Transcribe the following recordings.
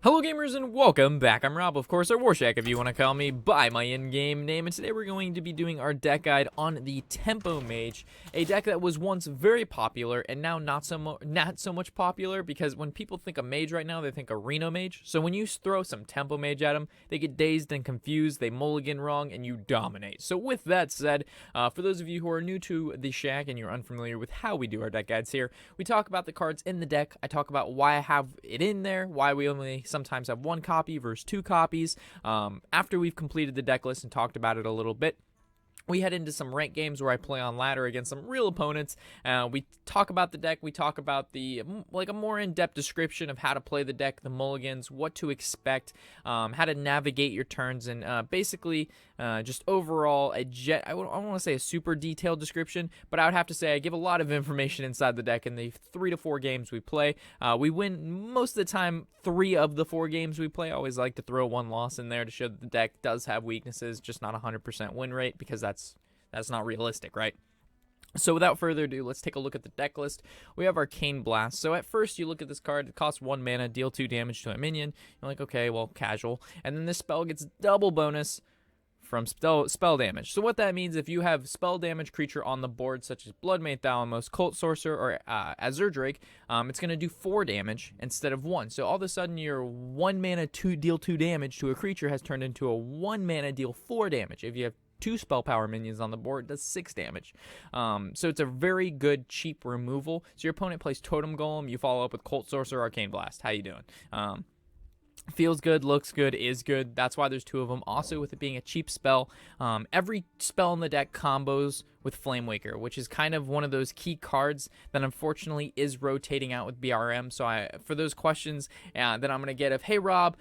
Hello gamers and welcome back. I'm Rob, of course, or Warshack if you want to call me by my in-game name, and today we're going to be doing our deck guide on the Tempo Mage, a deck that was once very popular and now not so much popular, because when people think of Mage right now, they think Arena Mage. So when you throw some Tempo Mage at them, they get dazed and confused, they mulligan wrong, and you dominate. So with that said, for those of you who are new to the Shack and you're unfamiliar with how we do our deck guides here, we talk about the cards in the deck. I talk about why I have it in there, why we only sometimes have one copy versus two copies. After we've completed the deck list and talked about it a little bit, we head into some ranked games where I play on ladder against some real opponents. We talk about the deck. We talk about a more in-depth description of how to play the deck, the mulligans, what to expect, how to navigate your turns, and basically just overall I don't want to say a super detailed description, but I would have to say I give a lot of information inside the deck in the 3 to 4 games we play. We win most of the time 3 of the 4 games we play. I always like to throw one loss in there to show that the deck does have weaknesses, just not 100% win rate, because that's not realistic, right? So without further ado, let's take a look at the deck list. We have Arcane Blast. So at first you look at this card, it costs 1 mana, deal 2 damage to a minion. You're like, okay, well, casual. And then this spell gets double bonus from spell damage. So what that means, if you have spell damage creature on the board, such as Bloodmate Thalamus, Cult Sorcerer, or Azure Drake, it's going to do 4 damage instead of 1. So all of a sudden your 1 mana deal 2 damage to a creature has turned into a 1 mana deal 4 damage. If you have 2 spell power minions on the board, it does 6 damage. So it's a very good, cheap removal. So your opponent plays Totem Golem, you follow up with Cult Sorcerer, Arcane Blast. How you doing? Feels good, looks good, is good. That's why there's 2 of them. Also, with it being a cheap spell, every spell in the deck combos with Flame Waker, which is kind of one of those key cards that unfortunately is rotating out with BRM. So for those questions that I'm going to get of, hey Rob,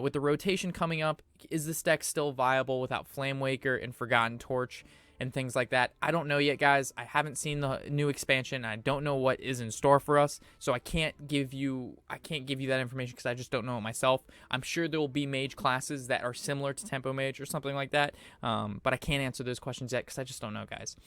with the rotation coming up, is this deck still viable without Flame Waker and Forgotten Torch and things like that? I don't know yet, guys. I haven't seen the new expansion. I don't know what is in store for us, so I can't give you that information because I just don't know it myself. I'm sure there will be Mage classes that are similar to Tempo Mage or something like that, but I can't answer those questions yet because I just don't know, guys.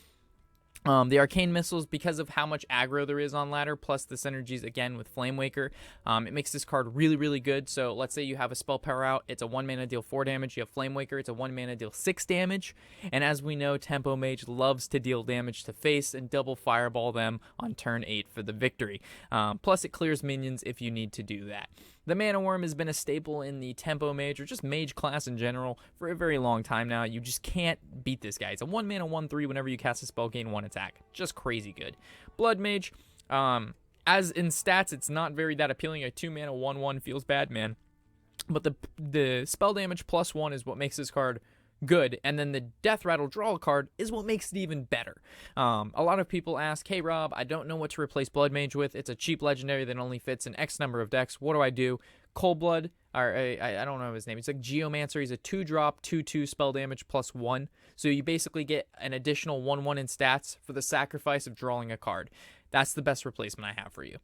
The Arcane Missiles, because of how much aggro there is on ladder, plus the synergies again with Flame Waker, it makes this card really, really good. So let's say you have a spell power out, it's a 1 mana deal 4 damage. You have Flame Waker, it's a 1 mana deal 6 damage. And as we know, Tempo Mage loves to deal damage to face and double fireball them on turn 8 for the victory. Plus it clears minions if you need to do that. The Mana Worm has been a staple in the Tempo Mage, or just Mage class in general, for a very long time now. You just can't beat this guy. It's a 1 mana 1/3 whenever you cast a spell, gain 1 attack. Just crazy good. Blood Mage, as in stats, it's not very that appealing. A 2 mana 1/1 feels bad, man. But the spell damage plus 1 is what makes this card good, and then the Death Rattle draw card is what makes it even better. A lot of people ask, hey Rob, I don't know what to replace Blood Mage with. It's a cheap legendary that only fits in X number of decks. What do I do? Cold Blood, or I don't know his name. It's like Geomancer. He's a 2-drop, 2/2 spell damage plus 1. So you basically get an additional 1/1 in stats for the sacrifice of drawing a card. That's the best replacement I have for you.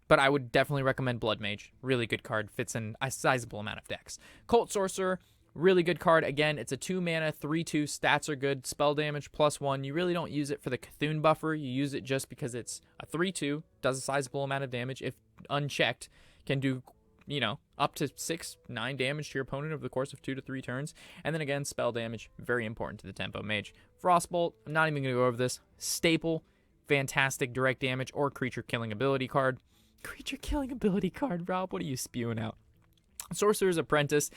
But I would definitely recommend Blood Mage. Really good card, fits in a sizable amount of decks. Cult Sorcerer, really good card. Again, it's a 2 mana, 3/2. Stats are good. Spell damage plus 1. You really don't use it for the Cthulhu buffer. You use it just because it's a 3/2. Does a sizable amount of damage. If unchecked, can do, up to 6-9 damage to your opponent over the course of 2 to 3 turns. And then again, spell damage, very important to the Tempo Mage. Frostbolt, I'm not even going to go over this. Staple, fantastic direct damage or creature killing ability card. Creature killing ability card, Rob, what are you spewing out? Sorcerer's Apprentice.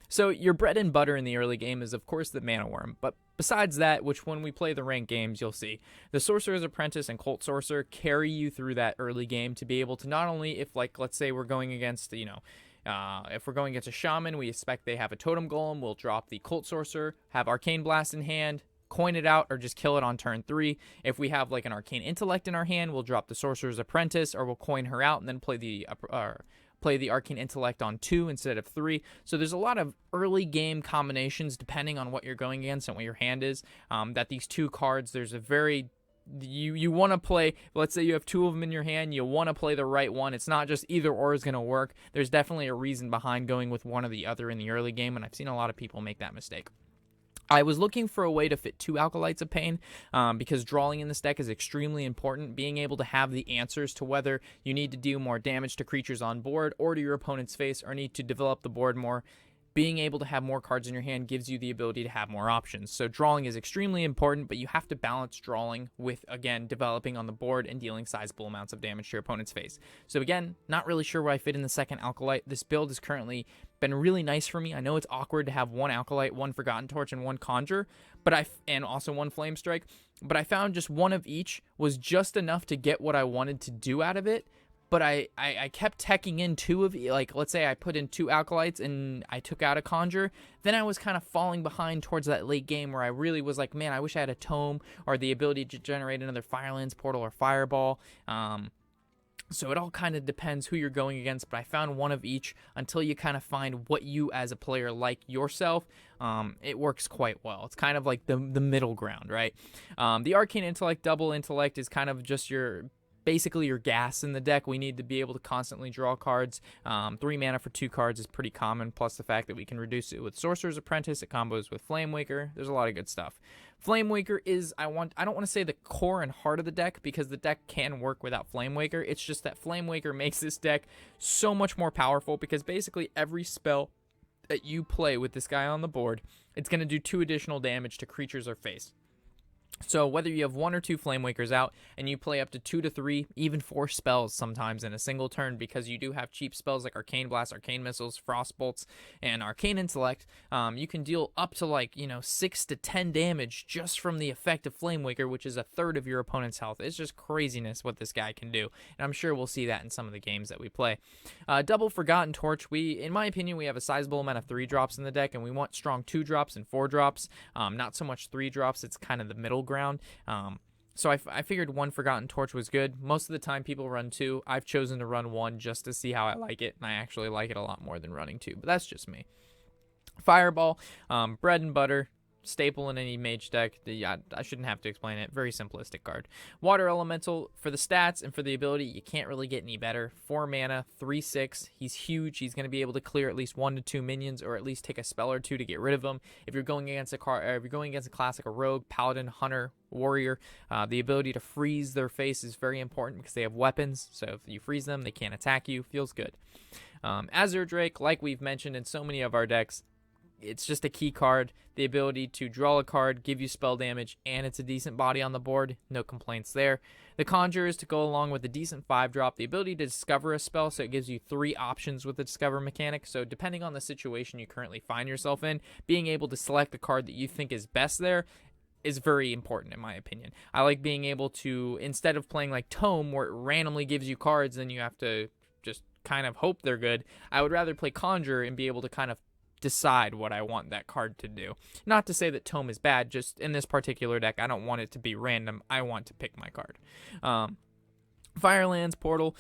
So your bread and butter in the early game is, of course, the Mana Worm. But besides that, which when we play the ranked games, you'll see, the Sorcerer's Apprentice and Cult Sorcerer carry you through that early game to be able to not only, if, like, let's say we're going against, if we're going against a Shaman, we expect they have a Totem Golem, we'll drop the Cult Sorcerer, have Arcane Blast in hand, coin it out, or just kill it on turn 3. If we have, like, an Arcane Intellect in our hand, we'll drop the Sorcerer's Apprentice, or we'll coin her out and then play the Arcane Intellect on 2 instead of 3. So there's a lot of early game combinations depending on what you're going against and what your hand is, that these 2 cards, there's a very you want to play, let's say you have 2 of them in your hand, you want to play the right one. It's not just either or is going to work. There's definitely a reason behind going with one or the other in the early game, and I've seen a lot of people make that mistake. I was looking for a way to fit 2 Acolytes of Pain because drawing in this deck is extremely important. Being able to have the answers to whether you need to do more damage to creatures on board or to your opponent's face or need to develop the board more. Being able to have more cards in your hand gives you the ability to have more options. So drawing is extremely important, but you have to balance drawing with, again, developing on the board and dealing sizable amounts of damage to your opponent's face. So again, not really sure where I fit in the second Alkalite. This build has currently been really nice for me. I know it's awkward to have 1 Alkalite, 1 Forgotten Torch, and 1 Conjure, and also 1 Flame Strike, but I found just 1 of each was just enough to get what I wanted to do out of it. But I kept teching in 2 of, like, let's say I put in 2 Alkalites and I took out a Conjure. Then I was kind of falling behind towards that late game where I really was like, man, I wish I had a Tome or the ability to generate another Firelands Portal or Fireball. So it all kind of depends who you're going against, but I found 1 of each until you kind of find what you as a player like yourself. It works quite well. It's kind of like the middle ground, right? The Arcane Intellect, Double Intellect is kind of just basically your gas in the deck. We need to be able to constantly draw cards. 3 mana for 2 cards is pretty common, plus the fact that we can reduce it with Sorcerer's Apprentice. It combos with Flame Waker. There's a lot of good stuff. Flame Waker is, I don't want to say the core and heart of the deck, because the deck can work without Flame Waker. It's just that Flame Waker makes this deck so much more powerful, because basically every spell that you play with this guy on the board, it's going to do 2 additional damage to creatures or face. So whether you have 1 or 2 Flame Wakers out and you play up to 2 to 3, even 4 spells sometimes in a single turn, because you do have cheap spells like Arcane Blast, Arcane Missiles, Frost Bolts, and Arcane Intellect, you can deal up to 6 to 10 damage just from the effect of Flame Waker, which is a third of your opponent's health. It's just craziness what this guy can do, and I'm sure we'll see that in some of the games that we play. Double Forgotten Torch, in my opinion, we have a sizable amount of 3-drops in the deck, and we want strong 2-drops and 4-drops, not so much 3-drops. It's kind of the middle ground. So I figured 1 Forgotten Torch was good. Most of the time people run 2. I've chosen to run 1 just to see how I like it, and I actually like it a lot more than running 2, but that's just me. Fireball, bread and butter, staple in any mage deck. I shouldn't have to explain it. Very simplistic card. Water Elemental, for the stats and for the ability, you can't really get any better. 4 mana, 3/6. He's huge. He's going to be able to clear at least 1 to 2 minions, or at least take a spell or 2 to get rid of them. If you're going against a class like a rogue, paladin, hunter, warrior, the ability to freeze their face is very important because they have weapons. So if you freeze them, they can't attack you. Feels good. Azure Drake, like we've mentioned in so many of our decks, it's just a key card. The ability to draw a card, give you spell damage, and it's a decent body on the board. No complaints there. The Conjure is to go along with a decent 5-drop. The ability to discover a spell, so it gives you 3 options with the Discover mechanic. So depending on the situation you currently find yourself in, being able to select the card that you think is best there is very important in my opinion. I like being able to, instead of playing like Tome where it randomly gives you cards and you have to just kind of hope they're good, I would rather play Conjure and be able to kind of decide what I want that card to do. Not to say that Tome is bad, just in this particular deck, I don't want it to be random. I want to pick my card. Firelands Portal,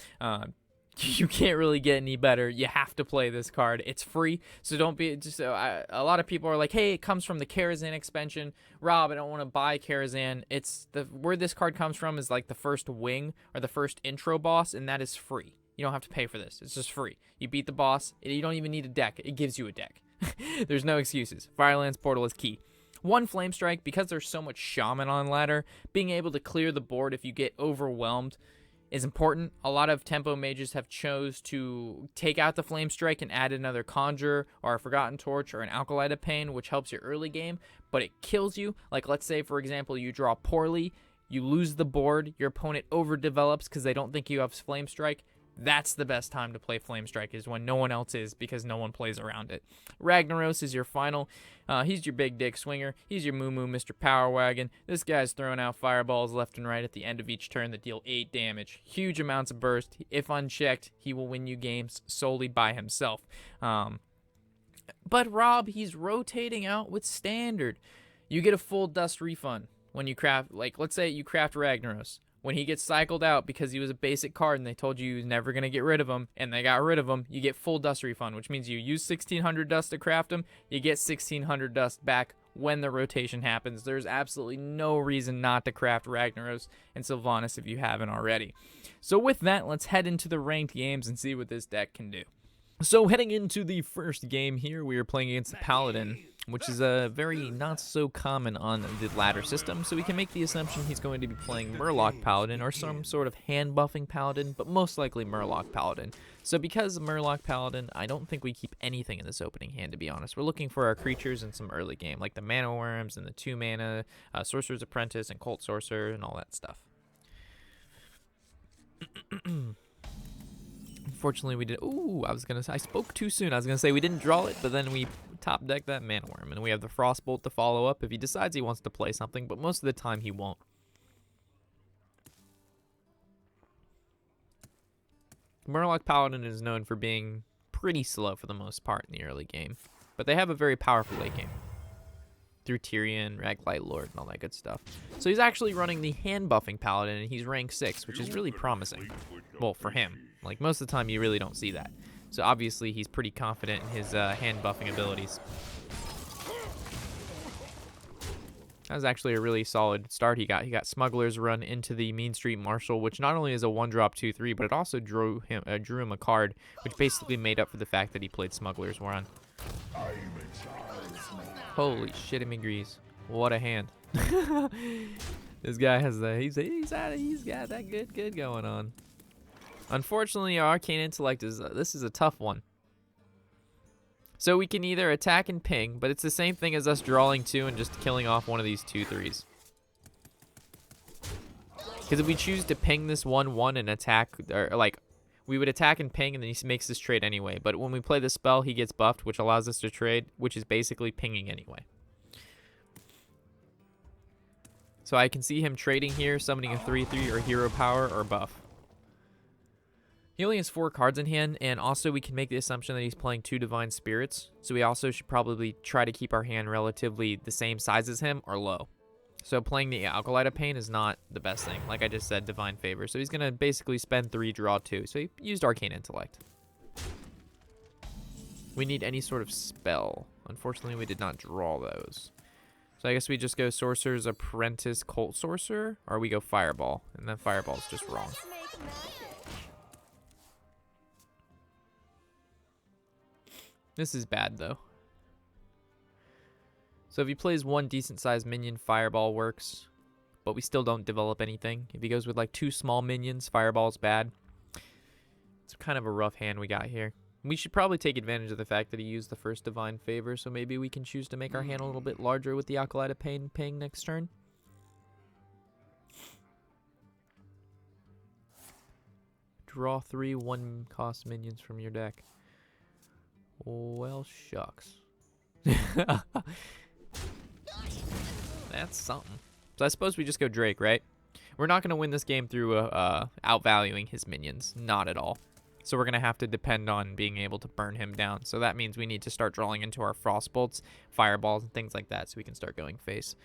you can't really get any better. You have to play this card. It's free, so don't be just. A lot of people are like, "Hey, it comes from the Karazhan expansion." Rob, I don't want to buy Karazhan. It's where this card comes from is like the first wing or the first intro boss, and that is free. You don't have to pay for this. It's just free. You beat the boss. You don't even need a deck. It gives you a deck. There's no excuses. Firelands Portal is key. 1 Flame Strike, because there's so much Shaman on ladder, being able to clear the board if you get overwhelmed is important. A lot of tempo mages have chose to take out the Flame Strike and add another Conjure or a Forgotten Torch or an Alkalite of Pain, which helps your early game, but it kills you. Like, let's say, for example, you draw poorly, you lose the board, your opponent overdevelops because they don't think you have Flame Strike. That's the best time to play Flame Strike, is when no one else is, because no one plays around it. Ragnaros is your final. He's your big dick swinger. He's your moo Mr. Power Wagon. This guy's throwing out fireballs left and right at the end of each turn that deal 8 damage. Huge amounts of burst. If unchecked, he will win you games solely by himself. But Rob, he's rotating out with standard. You get a full dust refund when you craft, like, let's say you craft Ragnaros. When he gets cycled out because he was a basic card and they told you he was never going to get rid of him, and they got rid of him, you get full dust refund, which means you use 1,600 dust to craft him, you get 1,600 dust back when the rotation happens. There's absolutely no reason not to craft Ragnaros and Sylvanas if you haven't already. So with that, let's head into the ranked games and see what this deck can do. So heading into the first game here, we are playing against the Paladin. which is a very not so common on the ladder system, so we can make the assumption he's going to be playing Murloc Paladin or some sort of hand buffing Paladin, but most likely Murloc Paladin. So because Murloc Paladin, I don't think we keep anything in this opening hand, to be honest. We're looking for our creatures in some early game, like the Mana Worms and the 2 mana, Sorcerer's Apprentice and Cult Sorcerer and all that stuff. Unfortunately, we did. Ooh, I spoke too soon. I was gonna say we didn't draw it, but then we top deck that Mana Worm, and we have the Frostbolt to follow up if he decides he wants to play something. But most of the time, he won't. Murloc Paladin is known for being pretty slow for the most part in the early game, but they have a very powerful late game through Tyrion, Raglight Lord, and all that good stuff. So he's actually running the hand buffing Paladin, and he's rank 6, which is really promising. Well, for him. Like, most of the time, you really don't see that. So obviously, he's pretty confident in his hand buffing abilities. That was actually a really solid start he got. He got Smuggler's Run into the Mean Street Marshal, which not only is a 1-drop 2/3, but it also drew him a card, which basically made up for the fact that he played Smuggler's Run. Holy shit, him agrees. What a hand. This guy has the he's got that good going on. Unfortunately, our Arcane Intellect this is a tough one. So we can either attack and ping, but it's the same thing as us drawing 2 and just killing off one of these 2/3s. Because if we choose to ping this 1/1 and attack, or like, we would attack and ping, and then he makes this trade anyway. But when we play the spell, he gets buffed, which allows us to trade, which is basically pinging anyway. So I can see him trading here, summoning a 3/3 or hero power or buff. He only has 4 cards in hand, and also we can make the assumption that he's playing 2 Divine Spirits. So we also should probably try to keep our hand relatively the same size as him or low. So playing the Acolyte of Pain is not the best thing. Like I just said, Divine Favor. So he's going to basically spend 3, draw 2. So he used Arcane Intellect. We need any sort of spell. Unfortunately, we did not draw those. So I guess we just go Sorcerer's Apprentice, Cult Sorcerer, or we go Fireball. And then Fireball's just wrong. This is bad, though. So if he plays 1 decent-sized minion, Fireball works. But we still don't develop anything. If he goes with, like, 2 small minions, Fireball's bad. It's kind of a rough hand we got here. We should probably take advantage of the fact that he used the first Divine Favor, so maybe we can choose to make our hand a little bit larger with the Acolyte of Pain ping next turn. Draw 3 1-cost minions from your deck. Well, shucks. That's something. So I suppose we just go Drake, right? We're not going to win this game through outvaluing his minions. Not at all. So we're going to have to depend on being able to burn him down. So that means we need to start drawing into our Frostbolts, Fireballs, and things like that so we can start going face.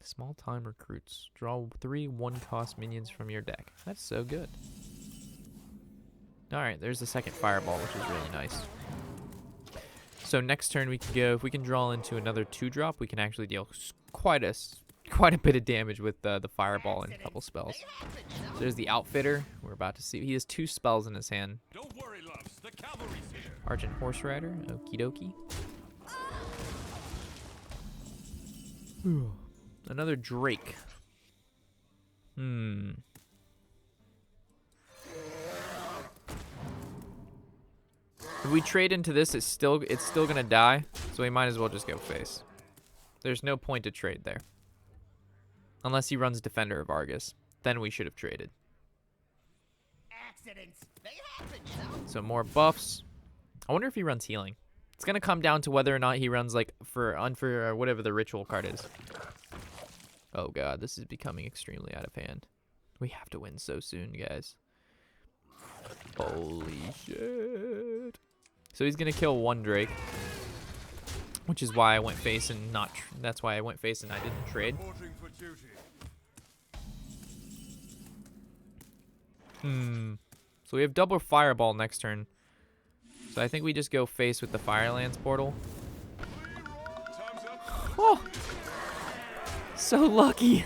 Small time recruits. Draw 3 1-cost minions from your deck. That's so good. Alright, there's the second Fireball, which is really nice. So next turn we can go, if we can draw into another 2-drop, we can actually deal quite a bit of damage with the Fireball and a couple spells. So there's the Outfitter. We're about to see. He has 2 spells in his hand. Don't worry, loves. The cavalry's here. Argent Horse Rider. Okie dokie. Another Drake. If we trade into this, it's still gonna die, so we might as well just go face. There's no point to trade there. Unless he runs Defender of Argus. Then we should have traded. Accidents. They happen, you know? So more buffs. I wonder if he runs healing. It's gonna come down to whether or not he runs like for whatever the ritual card is. Oh god, this is becoming extremely out of hand. We have to win so soon, guys. Holy shit. So he's gonna kill 1 Drake, which is why I went face and not. That's why I went face and I didn't trade. So we have double Fireball next turn. So I think we just go face with the Firelands portal. Oh, so lucky,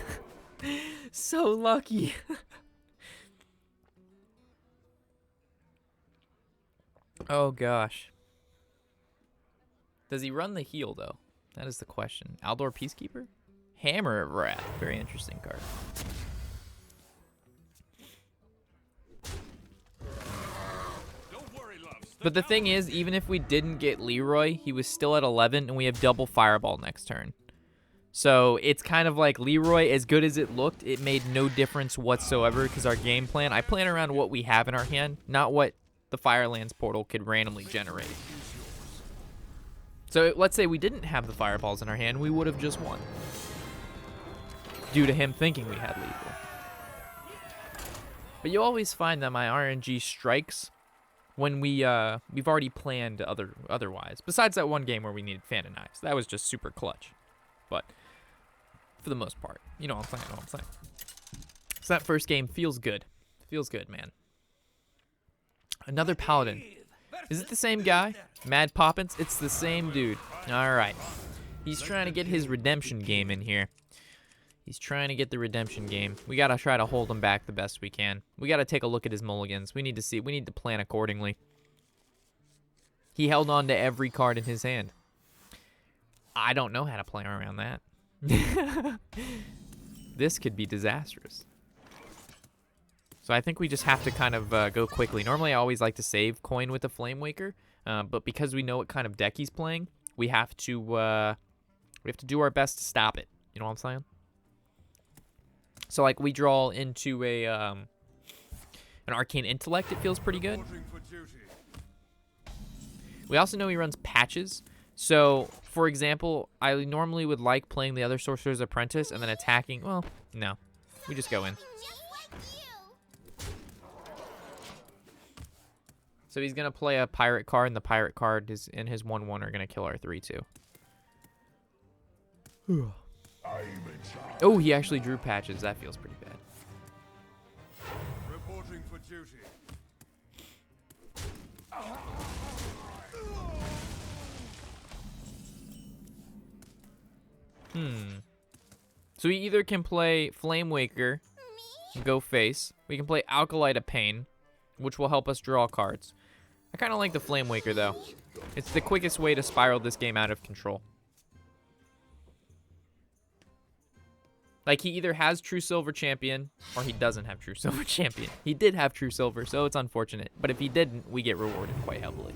so lucky. Oh gosh. Does he run the heal, though? That is the question. Aldor Peacekeeper? Hammer of Wrath. Very interesting card. Don't worry, loves. But the thing is, even if we didn't get Leroy, he was still at 11, and we have double Fireball next turn. So it's kind of like Leroy, as good as it looked, it made no difference whatsoever because our game plan, I plan around what we have in our hand, not what the Firelands portal could randomly generate. So let's say we didn't have the Fireballs in our hand, we would have just won. Due to him thinking we had lethal. But you always find that my RNG strikes when we've already planned otherwise. Besides that one game where we needed Phantom Knives. That was just super clutch. But for the most part, you know what I'm saying. So that first game feels good. Feels good, man. Another Paladin. Is it the same guy? Mad Poppins? It's the same dude. Alright. He's trying to get his redemption game in here. He's trying to get the redemption game. We gotta try to hold him back the best we can. We gotta take a look at his mulligans. We need to plan accordingly. He held on to every card in his hand. I don't know how to play around that. This could be disastrous. So I think we just have to kind of go quickly. Normally I always like to save coin with the Flame Waker, but because we know what kind of deck he's playing, we have to do our best to stop it. You know what I'm saying? So like we draw into an Arcane Intellect, it feels pretty good. We also know he runs patches. So, for example, I normally would like playing the other Sorcerer's Apprentice and then attacking. Well, no. We just go in. So he's going to play a Pirate card, and the Pirate card is in his 1/1 are going to kill our 3/2. Oh, he actually drew patches. That feels pretty bad. Reporting for duty. So we either can play Flame Waker, go face. We can play Alkalite of Pain, which will help us draw cards. I kind of like the Flame Waker, though. It's the quickest way to spiral this game out of control. Like, he either has True Silver Champion, or he doesn't have True Silver Champion. He did have True Silver, so it's unfortunate. But if he didn't, we get rewarded quite heavily.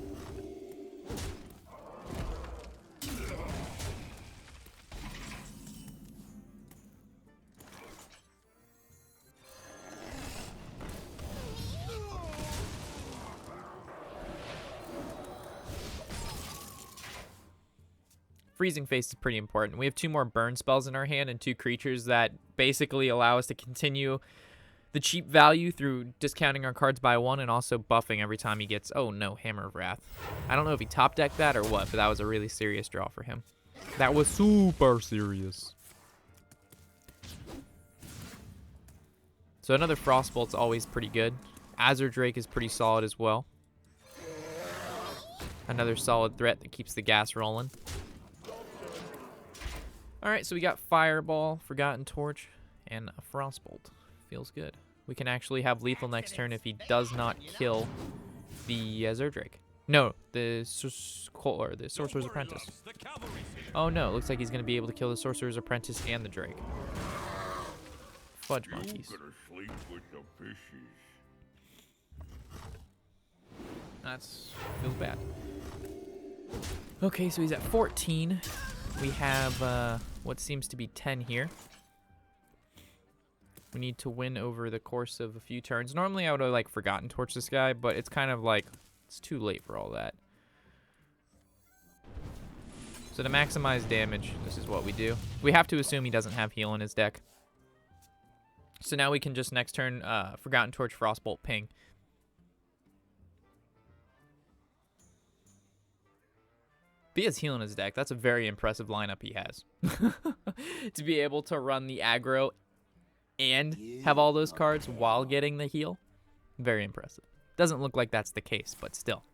Freezing Face is pretty important. We have 2 more burn spells in our hand and 2 creatures that basically allow us to continue the cheap value through discounting our cards by 1 and also buffing every time he gets... Oh no, Hammer of Wrath. I don't know if he top decked that or what, but that was a really serious draw for him. That was super serious. So another Frostbolt's always pretty good. Azure Drake is pretty solid as well. Another solid threat that keeps the gas rolling. Alright, so we got Fireball, Forgotten Torch, and a Frostbolt. Feels good. We can actually have lethal next turn if he does not kill the Zerdrake. No, the Sorcerer's Apprentice. Oh no, it looks like he's going to be able to kill the Sorcerer's Apprentice and the Drake. Fudge monkeys. That's feels bad. Okay, so he's at 14. We have what seems to be 10 here. We need to win over the course of a few turns. Normally I would have like Forgotten Torch this guy, but it's kind of like it's too late for all that. So to maximize damage, this is what we do. We have to assume he doesn't have heal in his deck. So now we can just next turn Forgotten Torch, Frostbolt, ping. If he has heal in his deck, that's a very impressive lineup he has. To be able to run the aggro and have all those cards while getting the heal, very impressive. Doesn't look like that's the case, but still.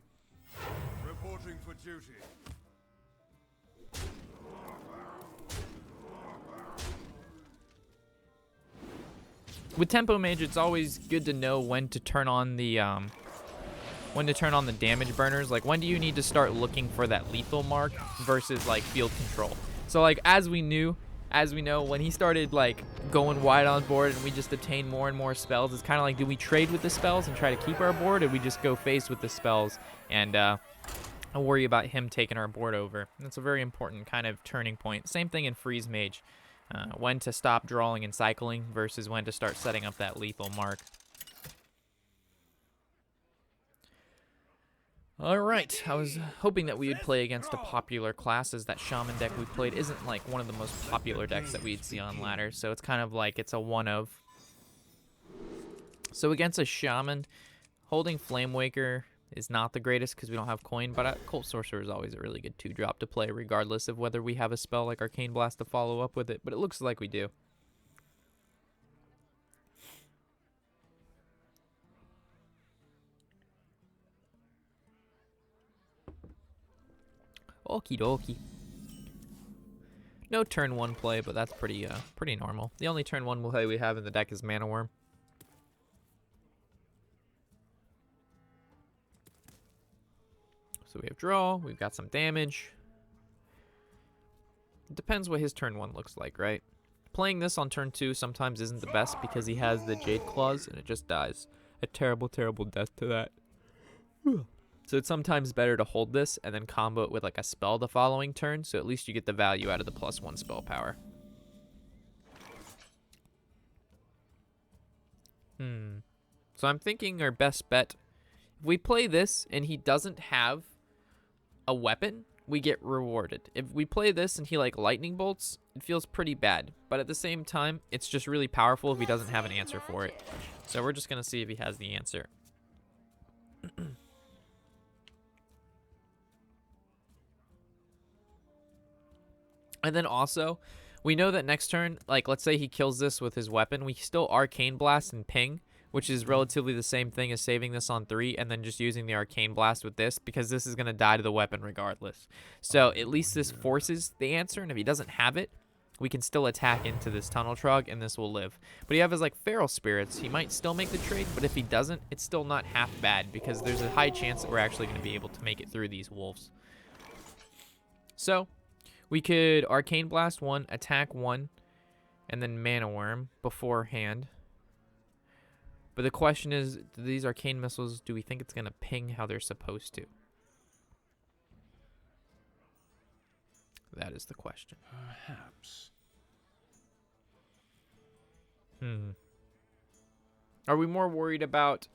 Reporting for duty. With Tempo Mage, it's always good to know when to turn on the when to turn on the damage burners. Like, when do you need to start looking for that lethal mark versus, like, field control. So, like, as we know, when he started, like, going wide on board and we just obtained more and more spells, it's kind of like, do we trade with the spells and try to keep our board, or we just go face with the spells and worry about him taking our board over? And that's a very important kind of turning point. Same thing in Freeze Mage. When to stop drawing and cycling versus when to start setting up that lethal mark. Alright, I was hoping that we would play against a popular class, as that shaman deck we played isn't like one of the most popular decks that we'd see on ladder, so it's kind of like it's a one of. So against a shaman, holding Flamewaker is not the greatest because we don't have coin, but Cult Sorcerer is always a really good 2-drop to play regardless of whether we have a spell like Arcane Blast to follow up with it, but it looks like we do. Okie dokie. No turn 1 play, but that's pretty normal. The only turn 1 play we have in the deck is Mana Worm. So we have draw, we've got some damage. It depends what his turn 1 looks like, right? Playing this on turn 2 sometimes isn't the best because he has the Jade Claws and it just dies. A terrible, terrible death to that. So it's sometimes better to hold this and then combo it with like a spell the following turn, so at least you get the value out of the +1 spell power. So I'm thinking our best bet, if we play this and he doesn't have a weapon, we get rewarded. If we play this and he like lightning bolts, it feels pretty bad. But at the same time, it's just really powerful if he doesn't have an answer for it. So we're just going to see if he has the answer. And then also, we know that next turn, like let's say he kills this with his weapon, we still Arcane Blast and ping, which is relatively the same thing as saving this on 3 and then just using the Arcane Blast with this, because this is going to die to the weapon regardless. So at least this forces the answer, and if he doesn't have it, we can still attack into this Tunnel Trog and this will live. But you have his like Feral Spirits, he might still make the trade, but if he doesn't, it's still not half bad because there's a high chance that we're actually going to be able to make it through these wolves. So we could Arcane Blast 1, attack 1, and then Mana Worm beforehand. But the question is, do these Arcane Missiles, do we think it's going to ping how they're supposed to? That is the question. Perhaps. Are we more worried about...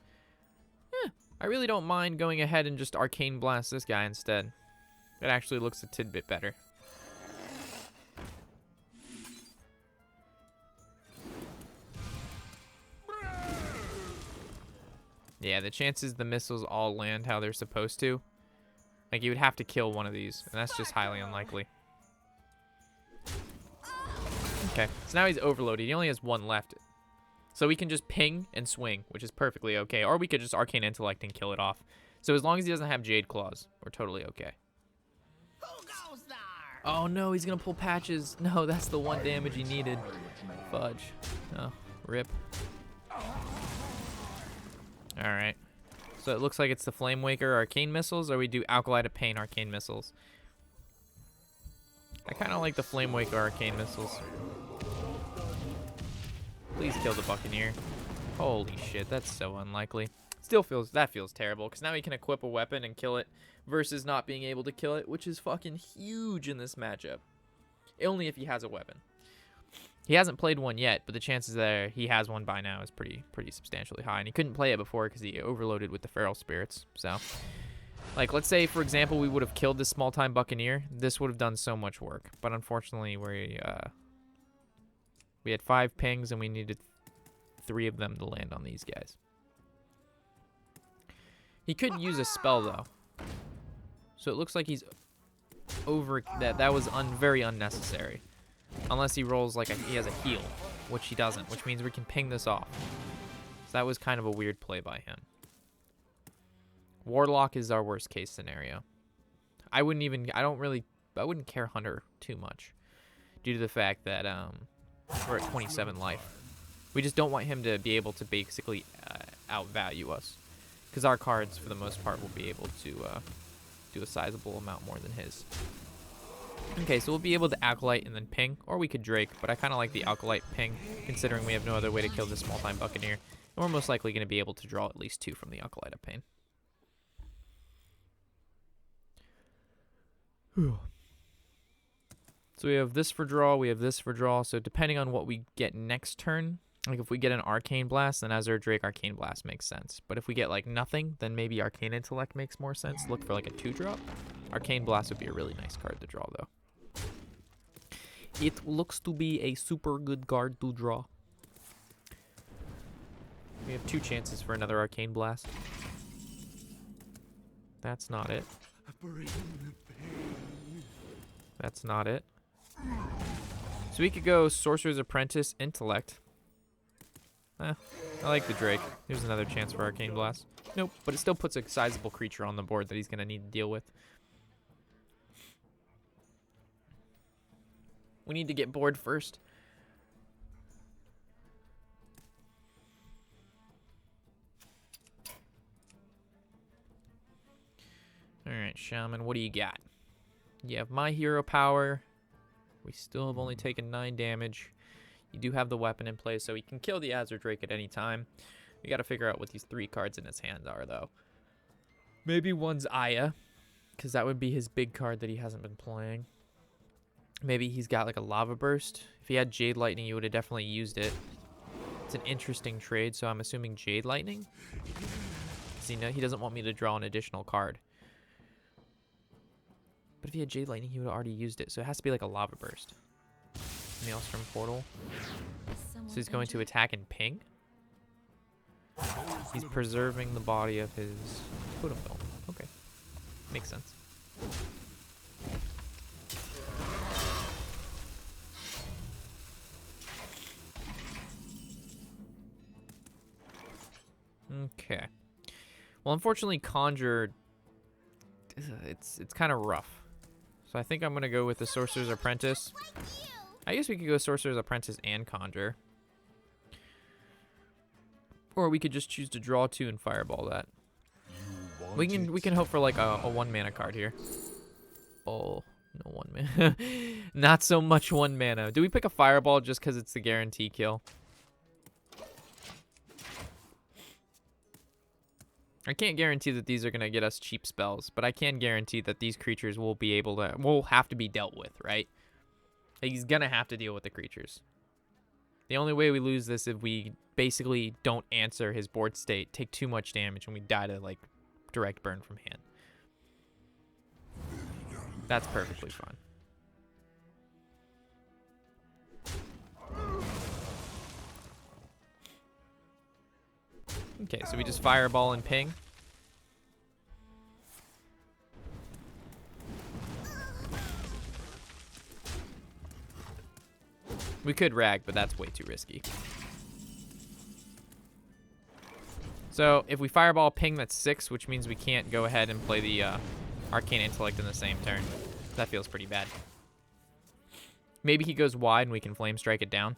I really don't mind going ahead and just Arcane Blast this guy instead. It actually looks a tidbit better. Yeah, the chances the missiles all land how they're supposed to, like you would have to kill one of these, and that's just highly unlikely. Okay, so now he's overloaded. He only has 1 left. So we can just ping and swing, which is perfectly okay. Or we could just Arcane Intellect and kill it off. So as long as he doesn't have Jade Claws, we're totally okay. Who goes there? Oh no, he's gonna pull Patches. No, that's the 1 damage he needed. Fudge. Oh, rip. Alright. So it looks like it's the Flamewaker Arcane Missiles, or we do Alkali to Pain Arcane Missiles. I kind of like the Flamewaker Arcane Missiles. Please kill the Buccaneer. Holy shit, that's so unlikely. That feels terrible, because now he can equip a weapon and kill it, versus not being able to kill it, which is fucking huge in this matchup. Only if he has a weapon. He hasn't played one yet, but the chances that he has one by now is pretty substantially high. And he couldn't play it before because he overloaded with the Feral Spirits. So, like, let's say, for example, we would have killed this small-time Buccaneer. This would have done so much work. But unfortunately, we had 5 pings, and we needed 3 of them to land on these guys. He could use a spell, though. So it looks like he's over... That was very unnecessary. Unless he rolls like he has a heal, which he doesn't, which means we can ping this off. So that was kind of a weird play by him. Warlock is our worst case scenario. I wouldn't care Hunter too much due to the fact that we're at 27 life. We just don't want him to be able to basically outvalue us. Because our cards, for the most part, will be able to do a sizable amount more than his. Okay, so we'll be able to Acolyte and then ping, or we could Drake, but I kind of like the Acolyte ping, considering we have no other way to kill this small-time Buccaneer. And we're most likely going to be able to draw at least 2 from the Acolyte of Pain. So we have this for draw, we have this for draw, so depending on what we get next turn, like if we get an Arcane Blast, then Azure Drake Arcane Blast makes sense. But if we get like nothing, then maybe Arcane Intellect makes more sense. Look for like a 2-drop. Arcane Blast would be a really nice card to draw though. It looks to be a super good card to draw. We have 2 chances for another Arcane Blast. That's not it. That's not it. So we could go Sorcerer's Apprentice, Intellect. I like the Drake. Here's another chance for Arcane Blast. Nope, but it still puts a sizable creature on the board that he's going to need to deal with. We need to get bored first. Alright, Shaman, what do you got? You have my hero power. We still have only taken 9 damage. You do have the weapon in play, so he can kill the Azure Drake at any time. We got to figure out what these 3 cards in his hand are, though. Maybe one's Aya, because that would be his big card that he hasn't been playing. Maybe he's got like a Lava Burst. If he had Jade Lightning, you would have definitely used it. It's an interesting trade, so I'm assuming Jade Lightning. He doesn't want me to draw an additional card. But if he had Jade Lightning, he would have already used it. So it has to be like a Lava Burst. Maelstrom Portal. So he's going to attack and ping. He's preserving the body of his Totem Dome. Okay. Makes sense. Okay. Well, unfortunately, Conjure, it's kind of rough. So I think I'm going to go with the Sorcerer's Apprentice. I guess we could go Sorcerer's Apprentice and Conjure. Or we could just choose to draw 2 and Fireball that. We can hope for like a 1-mana card here. Oh, no 1 mana. Not so much 1 mana. Do we pick a Fireball just because it's the guarantee kill? I can't guarantee that these are going to get us cheap spells, but I can guarantee that these creatures will have to be dealt with, right? He's going to have to deal with the creatures. The only way we lose this is if we basically don't answer his board state, take too much damage, and we die to, like, direct burn from hand. That's perfectly fine. Okay, so we just Fireball and ping. We could Rag, but that's way too risky. So if we Fireball ping, that's 6, which means we can't go ahead and play the Arcane Intellect in the same turn. That feels pretty bad. Maybe he goes wide and we can Flame Strike it down.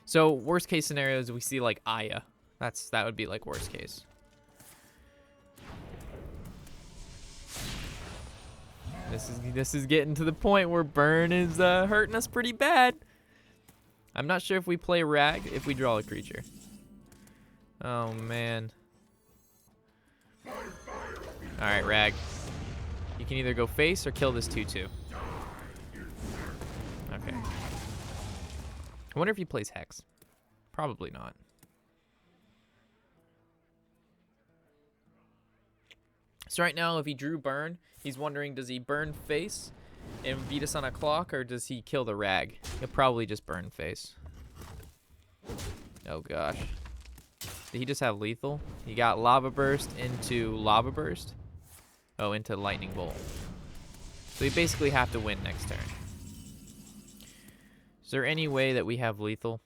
So worst case scenario is we see like Aya. That would be like worst case. This is getting to the point where burn is hurting us pretty bad. I'm not sure if we play Rag if we draw a creature. Oh man. All right, Rag. You can either go face or kill this 2/2. Okay. I wonder if he plays Hex. Probably not. So right now, if he drew Burn, he's wondering, does he burn face and beat us on a clock, or does he kill the Rag? He'll probably just burn face. Oh gosh. Did he just have lethal? He got Lava Burst into Lava Burst. Oh, into Lightning Bolt. So we basically have to win next turn. Is there any way that we have lethal?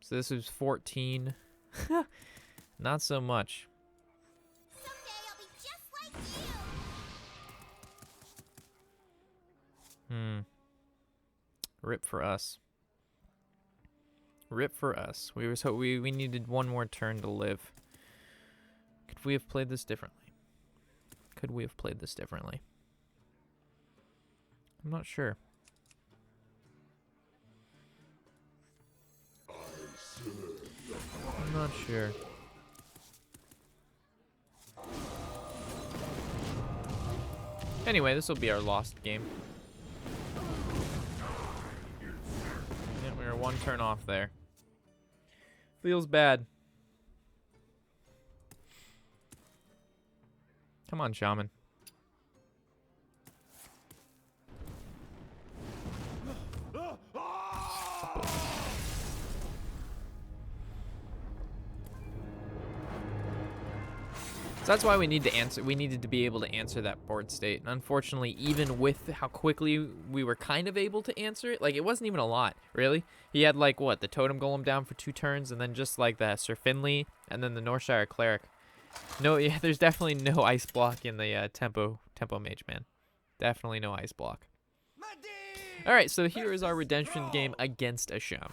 So this is 14. Not so much. Someday I'll be just like you. Rip for us. Rip for us. We needed one more turn to live. Could we have played this differently? Could we have played this differently? I'm not sure. I'm not sure. Anyway, this will be our lost game. Yeah, we were one turn off there. Feels bad. Come on, shaman. So that's why we need to answer. We needed to be able to answer that board state. And unfortunately, even with how quickly we were kind of able to answer it, like it wasn't even a lot, really. He had like what, the totem golem down for 2 turns, and then just like the Sir Finley, and then the Northshire cleric. No, yeah, there's definitely no ice block in the tempo mage, man. Definitely no ice block. All right, so here is our redemption game against a shaman.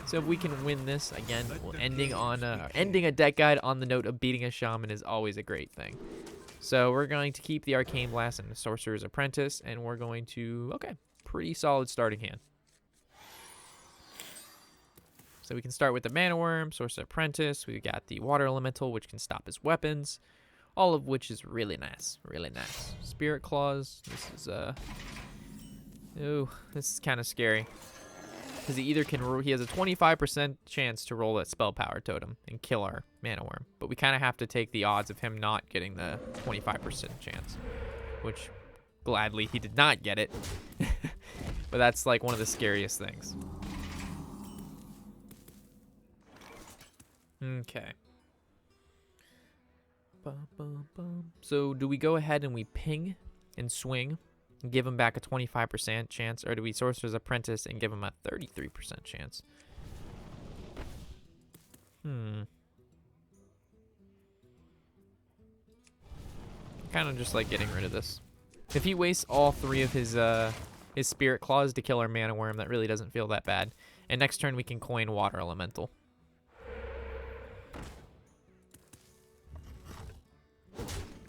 So if we can win this, again, ending a deck guide on the note of beating a shaman is always a great thing. So we're going to keep the Arcane Blast and the Sorcerer's Apprentice, and we're going to, okay, pretty solid starting hand. So we can start with the Mana Worm, Sorcerer's Apprentice. We've got the Water Elemental, which can stop his weapons, all of which is really nice, really nice. Spirit Claws, this is, ooh, this is kind of scary. Because he either can, he has a 25% chance to roll that Spell Power Totem and kill our Mana Worm. But we kind of have to take the odds of him not getting the 25% chance. Which, gladly, he did not get it. But that's like one of the scariest things. Okay. So do we go ahead and we ping and swing? And give him back a 25% chance, or do we Sorcerer's Apprentice and give him a 33% chance? Kind of just like getting rid of this. If he wastes all 3 of his Spirit Claws to kill our Mana Worm, that really doesn't feel that bad. And next turn we can coin Water Elemental.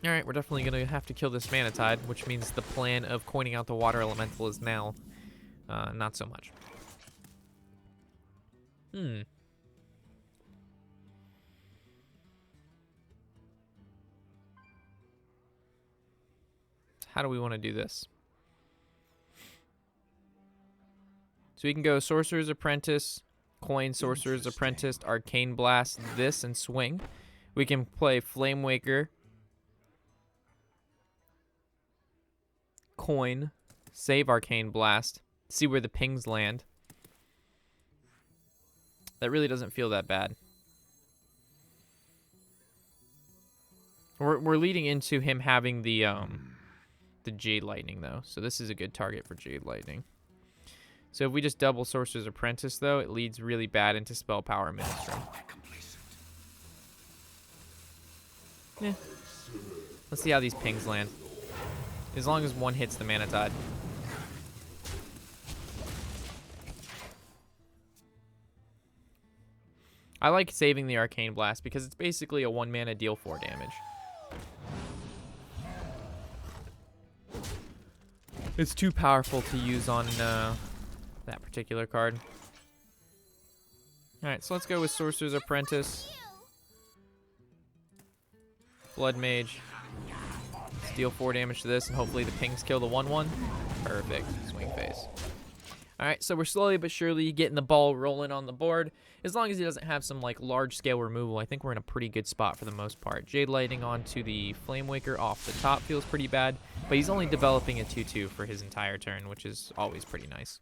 Alright, we're definitely going to have to kill this Manatide, which means the plan of coining out the Water Elemental is now not so much. How do we want to do this? So we can go Sorcerer's Apprentice, coin Sorcerer's Apprentice, Arcane Blast this, and swing. We can play Flame Waker, coin, save Arcane Blast, see where the pings land. That really doesn't feel that bad. We're leading into him having the Jade Lightning though, so this is a good target for Jade Lightning. So if we just double Sorcerer's Apprentice though, it leads really bad into Spell Power Ministry. Yeah. Let's see how these pings land. As long as one hits the Manatide. I like saving the Arcane Blast because it's basically a 1 mana deal 4 damage. It's too powerful to use on that particular card. Alright, so let's go with Sorcerer's Apprentice. Blood Mage. Let's deal 4 damage to this, and hopefully the pings kill the 1/1. Perfect. Swing face. Alright, so we're slowly but surely getting the ball rolling on the board. As long as he doesn't have some like large-scale removal, I think we're in a pretty good spot for the most part. Jade Lightning onto the Flame Waker off the top feels pretty bad, but he's only developing a 2/2 for his entire turn, which is always pretty nice.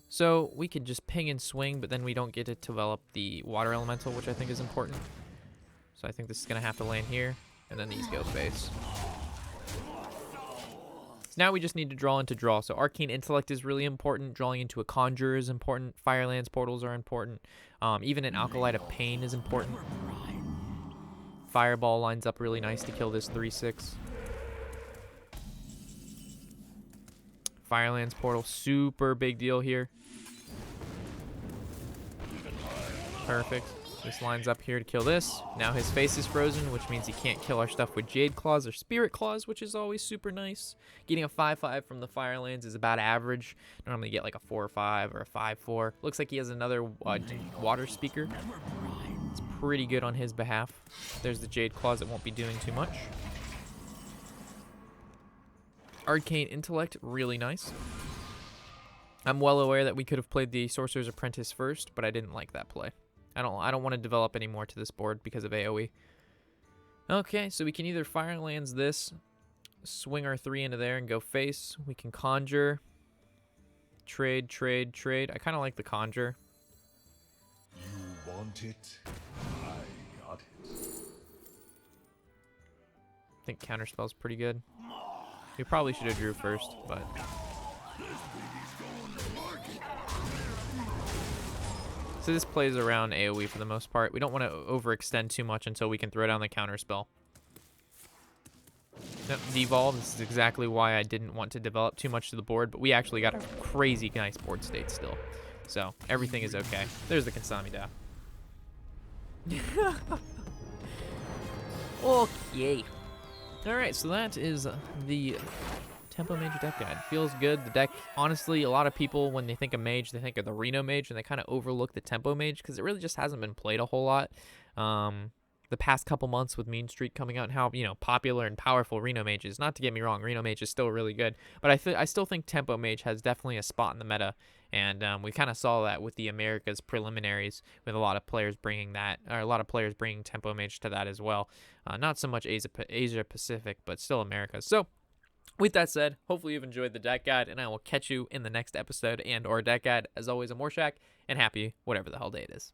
So we could just ping and swing, but then we don't get to develop the Water Elemental, which I think is important. So I think this is going to have to land here, and then these go face. So now we just need to draw into draw. So Arcane Intellect is really important. Drawing into a Conjurer is important. Firelands Portals are important. Even an Alkalite of Pain is important. Fireball lines up really nice to kill this 3/6. Firelands Portal, super big deal here. Perfect. This lines up here to kill this. Now his face is frozen, which means he can't kill our stuff with Jade Claws or Spirit Claws, which is always super nice. Getting a 5/5 from the Firelands is about average. Normally you get like a 4/5 or a 5/4. Looks like he has another Water Speaker. It's pretty good on his behalf. There's the Jade Claws that won't be doing too much. Arcane Intellect, really nice. I'm well aware that we could have played the Sorcerer's Apprentice first, but I didn't like that play. I don't want to develop any more to this board because of AoE. Okay, so we can either Firelands this, swing our 3 into there and go face. We can Conjure, trade, trade, trade. I kind of like the Conjure. You want it? I got it. I think Counterspell's pretty good. We probably should have drew first, but... So this plays around AoE for the most part. We don't want to overextend too much until we can throw down the Counterspell. Nope, devolve. This is exactly why I didn't want to develop too much to the board, but we actually got a crazy nice board state still. So everything is okay. There's the Kansamida. Okay. Alright, so that is the Tempo Mage deck guide. Feels good. The deck, honestly, a lot of people, when they think of Mage, they think of the Reno Mage, and they kind of overlook the Tempo Mage because it really just hasn't been played a whole lot. The past couple months with Mean Streak coming out and how, you know, popular and powerful Reno Mage is. Not to get me wrong, Reno Mage is still really good, but I still think Tempo Mage has definitely a spot in the meta, and we kind of saw that with the Americas preliminaries, with a lot of players bringing that, or a lot of players bringing Tempo Mage to that as well. Not so much Asia Pacific, but still Americas. So, with that said, hopefully you've enjoyed the deck guide, and I will catch you in the next episode and or deck guide. As always, I'm Warshack, and happy whatever the hell day it is.